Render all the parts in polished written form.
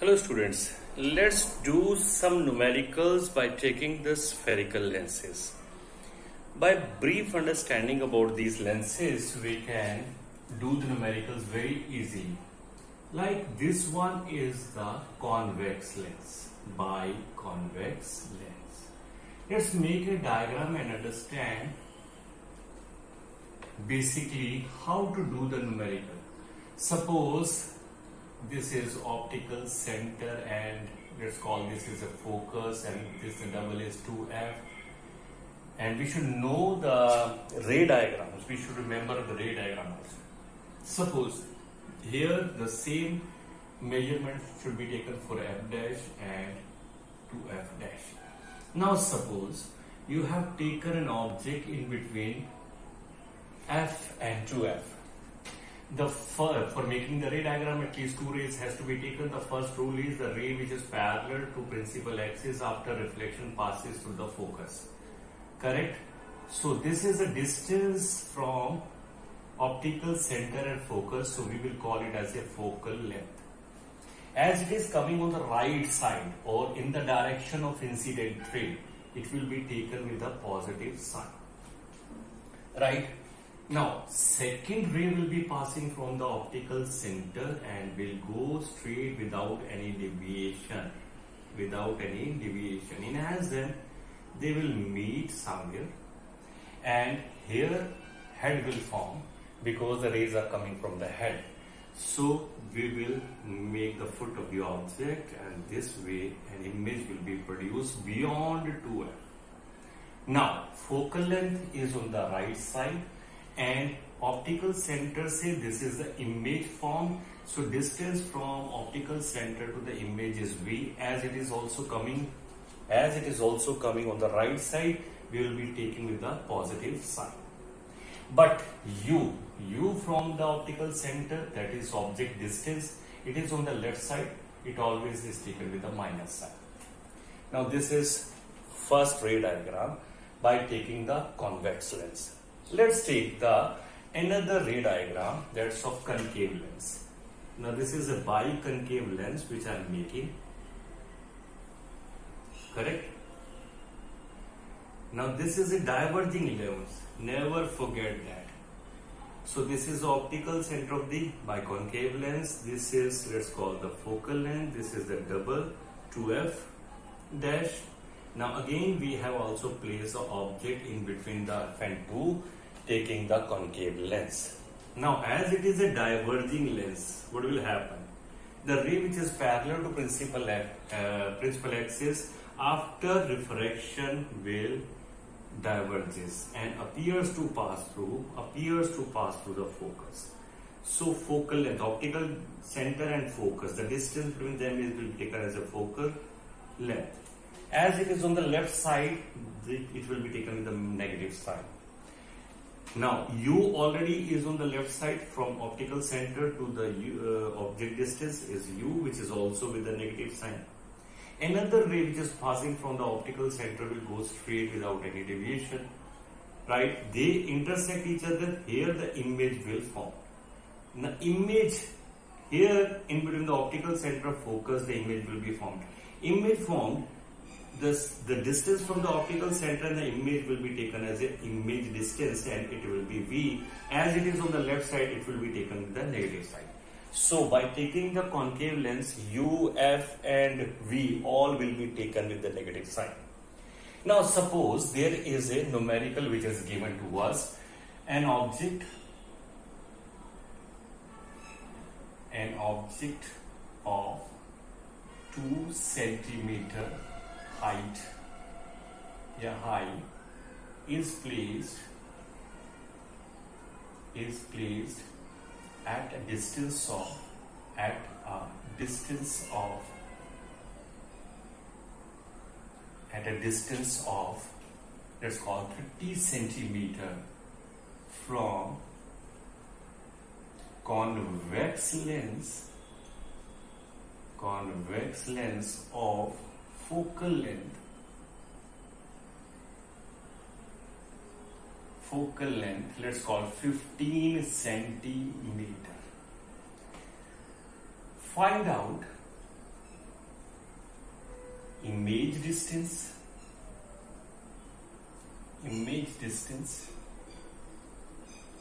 Hello students, let's do some numericals by taking the spherical lenses. By brief understanding about these lenses, we can do the numericals very easy. Like this one is the convex lens, biconvex lens. Let's make a diagram and understand basically how to do the numerical. Suppose this is optical center and let's call this is a focus and this double is 2f, and we should know the ray diagrams. We should remember the ray diagram also. Suppose here the same measurement should be taken for f dash and 2f dash. Now suppose you have taken an object in between f and 2f. For making the ray diagram, at least two rays has to be taken. The first rule is the ray which is parallel to principal axis after reflection passes through the focus. Correct? So this is a distance from optical center and focus, so we will call it as a focal length. As it is coming on the right side or in the direction of incident ray, it will be taken with a positive sign. Right? Now, second ray will be passing from the optical center and will go straight without any deviation. In as then, they will meet somewhere and here head will form because the rays are coming from the head. So, we will make the foot of the object and this way an image will be produced beyond 2f. Now, focal length is on the right side. And optical center, say this is the image formed, so distance from optical center to the image is v. As it is also coming on the right side, we will be taking with a positive sign. But u from the optical center, that is object distance, it is on the left side, it always is taken with a minus sign. Now this is first ray diagram by taking the convex lens. Let's take the another ray diagram, that's of concave lens. Now this is a biconcave lens which I am making. Correct? Now this is a diverging lens. Never forget that. So this is the optical center of the biconcave lens. This is, let's call the focal length. This is the double 2f dash. Now again we have also placed the object in between the f and 2, taking the concave lens. Now as it is a diverging lens, what will happen? The ray which is parallel to principal axis after refraction will diverges and appears to pass through the focus. So focal length, optical center and focus, the distance between them will be taken as a focal length. As it is on the left side, it will be taken with the negative sign. Now, u already is on the left side from optical center to the object distance is u, which is also with the negative sign. Another ray which is passing from the optical center will go straight without any deviation. Right? They intersect each other. Here the image will form. The image here in between the optical center focus, the image will be formed. Image formed. The distance from the optical center and the image will be taken as an image distance and it will be v. As it is on the left side, it will be taken with the negative side. So by taking the concave lens, u, f and v all will be taken with the negative sign. Now suppose there is a numerical which is given to us. An object of 2 centimeter height is placed at a distance of let's call 30 centimeter from convex lens of focal length let's call 15 centimeter. Find out image distance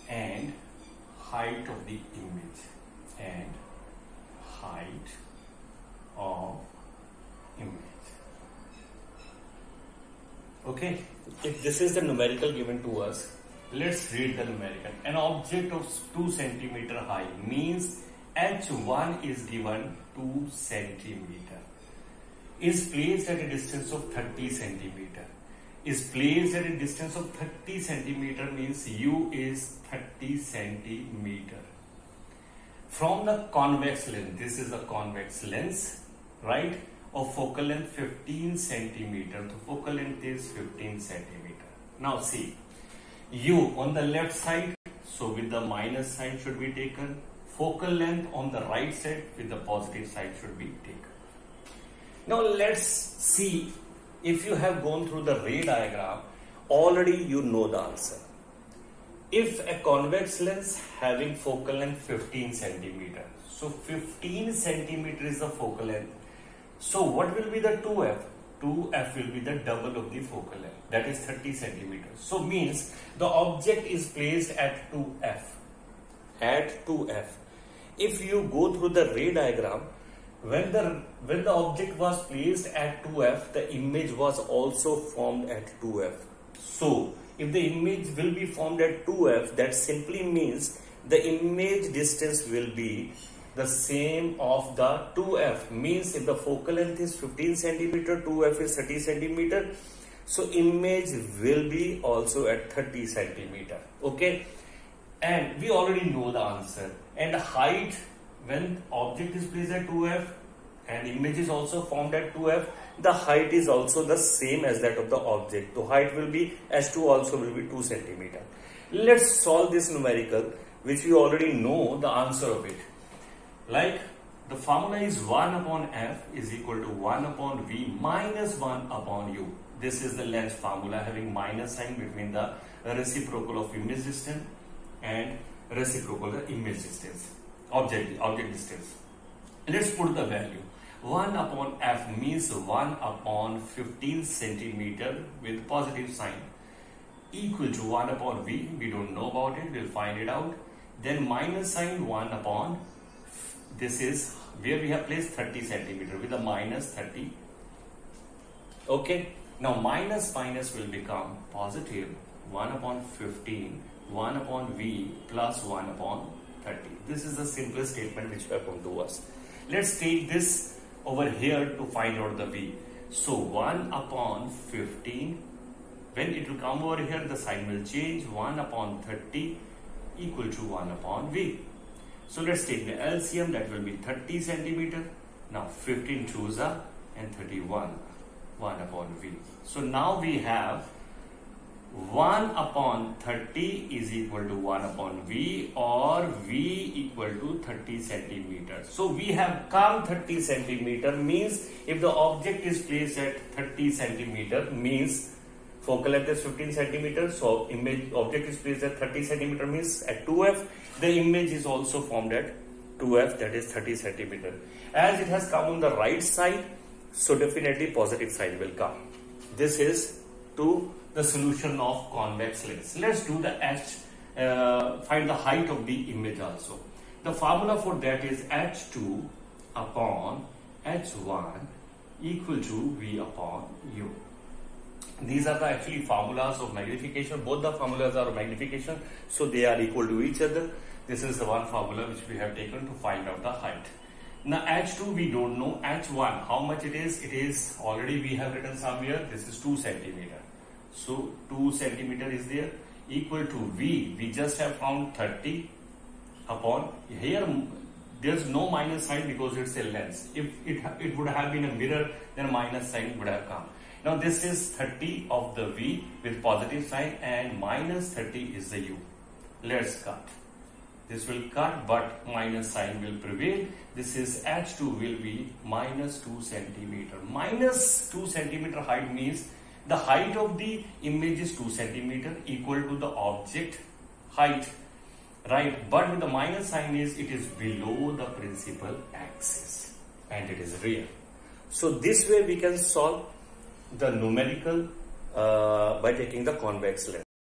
and height of the image Okay, if this is the numerical given to us, let's read the numerical. An object of 2 centimeter high means h1 is given 2 centimeter, is placed at a distance of 30 centimeter. Is placed at a distance of 30 centimeter means u is 30 centimeter. From the convex lens, this is the convex lens, right, of focal length 15 centimeter. The focal length is 15 centimeter. Now see, u on the left side, so with the minus sign should be taken. Focal length on the right side with the positive side should be taken. Now let's see, if you have gone through the ray diagram, already you know the answer. If a convex lens having focal length 15 centimeter, so 15 centimeter is the focal length. So what will be the 2f? 2f will be the double of the focal length, that is 30 centimeters. So means the object is placed at 2f. At 2f. If you go through the ray diagram, when the object was placed at 2f, the image was also formed at 2f. So if the image will be formed at 2f, that simply means the image distance will be the same of the 2f. Means if the focal length is 15 centimeter, 2f is 30 centimeter, so image will be also at 30 centimeter. Okay, and we already know the answer. And height, when object is placed at 2f and image is also formed at 2f, the height is also the same as that of the object. So height will be, h2 also will be 2 centimeter. Let's solve this numerical, which we already know the answer of it. Like the formula is 1 upon f is equal to 1 upon v minus 1 upon u. This is the lens formula having minus sign between the reciprocal of image distance and reciprocal of image distance, object distance. Let's put the value. 1 upon f means 1 upon 15 centimeter with positive sign equal to 1 upon v. We don't know about it, we'll find it out. Then minus sign 1 upon, this is where we have placed 30 centimeter with a minus 30. Okay, now minus will become positive 1 upon 15, 1 upon v plus 1 upon 30. This is the simplest statement which we have come to us. Let's take this over here to find out the v. So 1 upon 15, when it will come over here, the sign will change. 1 upon 30 equal to 1 upon v. So let's take the LCM, that will be 30 centimeter. Now 15 2s are and 31, 1 upon v. So now we have 1 upon 30 is equal to 1 upon v, or v equal to 30 centimeters. So we have come 30 centimeter, means if the object is placed at 30 centimeter, means focal length is 15 centimeters, so object is placed at 30 centimeter means at 2f, the image is also formed at 2f, that is 30 centimeter. As it has come on the right side, so definitely positive sign will come. This is to the solution of convex lens. Let's do the find the height of the image also. The formula for that is h2 upon h1 equal to v upon u. These are the actually formulas of magnification. Both the formulas are of magnification, so they are equal to each other. This is the one formula which we have taken to find out the height. Now h2 we don't know. h1 how much it is? It is already we have written somewhere. This is 2 centimeter. So 2 centimeter is there, equal to v. We just have found 30 upon, here there's no minus sign because it's a lens. If it would have been a mirror, then minus sign would have come. Now this is 30 of the v with positive sign and minus 30 is the u. Let's cut. This will cut, but minus sign will prevail. This is h2 will be minus 2 centimeter. Minus 2 centimeter height means the height of the image is 2 centimeter equal to the object height, right? But with the minus sign is it is below the principal axis and it is real. So this way we can solve the numerical by taking the convex lens.